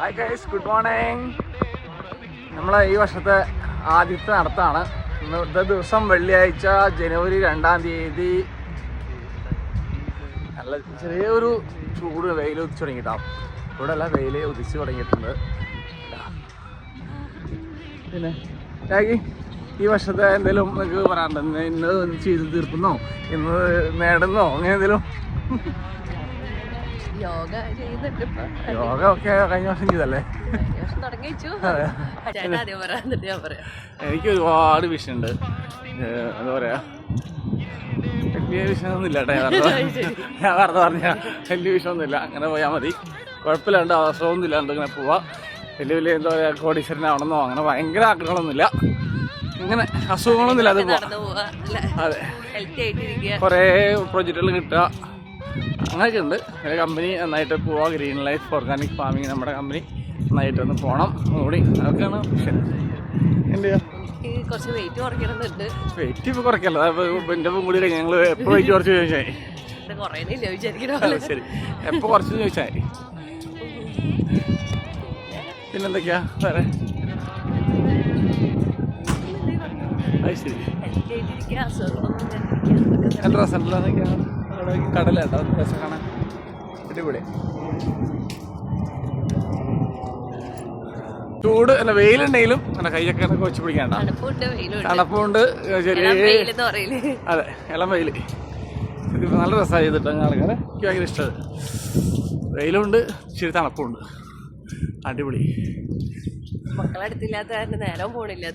Hi guys, good morning. നമ്മളെ ഈ വർഷത്തെ ആദ്യത്തെ നടത്താണ്. ഇന്നത്തെ ദിവസം വെള്ളിയാഴ്ച ജനുവരി 2-ാം തീയതി. നല്ല ചെറിയൊരു ചൂട് വെയിൽ ഉദിച്ചു തുടങ്ങിയിട്ടാവും. ഇവിടെ അല്ല, വെയിൽ ഉദിച്ചു തുടങ്ങിയിട്ടുണ്ട്. പിന്നെ രാഗി, ഈ വർഷത്തെ എന്തെങ്കിലും നിങ്ങൾക്ക് പറയാനുണ്ടോ? ഇന്ന് ചെയ്ത് തീർക്കുന്നോ, ഇന്ന് നേടുന്നോ, അങ്ങനെ എന്തെങ്കിലും? യോഗ ഒക്കെ കഴിഞ്ഞ വർഷം ചെയ്തല്ലേ? എനിക്ക് ഒരുപാട് വിഷയമുണ്ട്. എന്താ പറയാ, വലിയ വിഷയമൊന്നുമില്ല കേട്ടോ. ഞാൻ വെറുതെ പറഞ്ഞ വലിയ വിഷയമൊന്നുമില്ല. അങ്ങനെ പോയാൽ മതി, കുഴപ്പമില്ലാണ്ട് അവസരമൊന്നും ഇല്ലാണ്ട് ഇങ്ങനെ പോവാം. വലിയ എന്താ പറയുക, കോടീശ്വരനാവണമെന്നോ അങ്ങനെ ഭയങ്കര ആഗ്രഹങ്ങളൊന്നുമില്ല. ഇങ്ങനെ അസുഖങ്ങളൊന്നുമില്ല, അത് പോവാം. അതെ, കുറേ പ്രൊജക്റ്റുകൾ കിട്ടുക, അങ്ങനെയൊക്കെ ഉണ്ട്. കമ്പനി നന്നായിട്ട് പോവാം. ഗ്രീൻ ലൈഫ് ഓർഗാനിക് ഫാമിങ് നമ്മുടെ കമ്പനി നന്നായിട്ട് ഒന്ന് പോകണം കൂടി. അതൊക്കെയാണ് വിഷയം. എന്ത് കുറച്ച് വെയിറ്റ് കുറയ്ക്കണമെന്നുണ്ട്. വെയിറ്റ് ഇപ്പോൾ കുറയ്ക്കല്ല, എൻ്റെ ഒപ്പം കൂടി ഞങ്ങൾ എപ്പോൾ വെയിറ്റ് കുറച്ച് ചോദിച്ചാൽ ശരി, എപ്പോൾ കുറച്ച് ചോദിച്ചാൽ മതി. പിന്നെന്തൊക്കെയാ വേറെ? അത് ശരി, നല്ല രസമുണ്ടല്ലോന്നൊക്കെയാണ്. കടലുണ്ടോ രസം കാണാൻ? അടിപൊളി. ചൂട് അല്ല, വെയിലുണ്ടെങ്കിലും അങ്ങനെ കൈയൊക്കെ വെച്ച് പിടിക്കണ്ട. തണുപ്പുണ്ട്, ചെറിയ അതെ, ഇളം വെയിൽ. ഇതിപ്പോൾ നല്ല രസമായി ചെയ്തിട്ട് ആൾക്കാരെ എനിക്ക് ഭയങ്കര ഇഷ്ടമാണ്. വെയിലുണ്ട്, ഇച്ചിരി തണുപ്പുണ്ട്, അടിപൊളി. മക്കളടുത്തില്ലാത്ത നേരം പോണില്ല.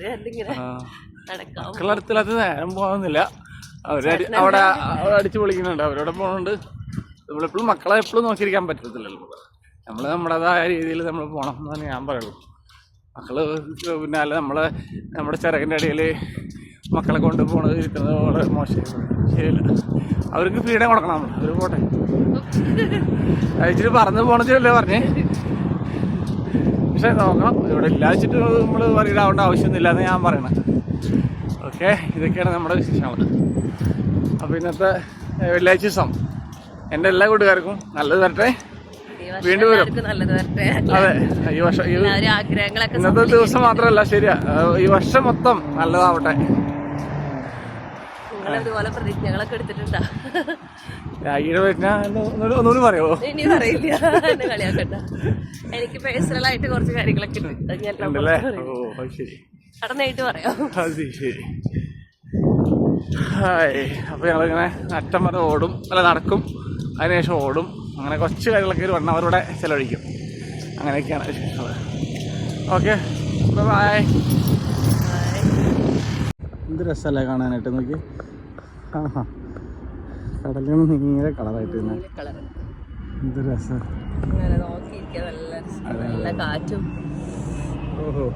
മക്കളടുത്തില്ലാത്ത നേരം പോകുന്നില്ല. അവിടെ അടിച്ചു പൊളിക്കുന്നുണ്ട്, അവരവിടെ പോകുന്നുണ്ട്. നമ്മളെപ്പോഴും മക്കളെ എപ്പോഴും നോക്കിയിരിക്കാൻ പറ്റത്തില്ലല്ലോ. നമ്മൾ നമ്മുടേതായ രീതിയിൽ നമ്മൾ പോകണം എന്നാണ് ഞാൻ പറയുള്ളൂ. മക്കള് പിന്നെ അല്ല നമ്മുടെ ചിറകിൻ്റെ ഇടയിൽ മക്കളെ കൊണ്ട് പോകണത് ഇരിക്കുന്നത് വളരെ മോശം, ശരിയല്ല. അവർക്ക് ഫ്രീഡം കൊടുക്കണം നമ്മൾ. അവർ പോട്ടെ, അയച്ചിട്ട് പറന്ന് പോകണമെന്നല്ലേ പറഞ്ഞേ. പക്ഷെ നോക്കണം, ഇവിടെ ഇല്ലാച്ചിട്ട് നമ്മൾ വരിയിടാവേണ്ട ആവശ്യമൊന്നുമില്ല എന്ന് ഞാൻ പറയണം. ഓക്കെ, ഇതൊക്കെയാണ് നമ്മുടെ വിശേഷങ്ങൾ. അപ്പോൾ ഇന്നത്തെ വെള്ളിയാഴ്ച ദിവസം എൻ്റെ എല്ലാ കൂട്ടുകാർക്കും നല്ലത് വരട്ടെ, വീണ്ടും വരും. അതെ, ഈ വർഷം ഇന്നത്തെ ദിവസം മാത്രമല്ല, ശരിയാ, ഈ വർഷം മൊത്തം നല്ലതാവട്ടെ. പ്രതിജ്ഞകളൊക്കെ എടുത്തിട്ടുണ്ടോ? ഒന്നുകൂടി പറയുമോ? ഇനി പറയില്ല, എന്നെ കളിയാക്കണ്ട. എനിക്ക് പേഴ്സണൽ ആയിട്ട് കുറച്ച് കാര്യങ്ങളൊക്കെ ഉണ്ടല്ലേ? ഓ ശരി, കടന്നായിട്ട് പറയാം. അത് ശരി. ഹായ്, അപ്പോൾ ഞങ്ങളിങ്ങനെ അറ്റം വരെ ഓടും, അല്ല നടക്കും, അതിനുശേഷം ഓടും. അങ്ങനെ കുറച്ച് കാര്യങ്ങളൊക്കെ ഒരു 1 hour ഇവിടെ ചിലവഴിക്കും. അങ്ങനെയൊക്കെയാണ് വിശേഷങ്ങൾ. Okay, bye. എന്ത് രസമല്ലേ കാണാനായിട്ട്, നോക്കി. ആ, കടലിന് നീല കളറായിട്ട് തന്നെ, എന്ത് രസം. നല്ല കാറ്റും. ഓഹോ,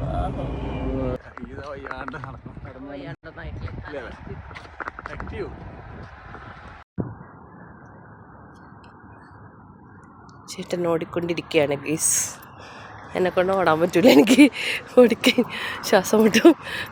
ചേട്ടൻ ഓടിക്കൊണ്ടിരിക്കുകയാണ് ഗീസ്. എന്നെ കൊണ്ട് ഓടാൻ പറ്റൂല, എനിക്ക് ഓടിക്കാൻ ശ്വാസം മുട്ടും.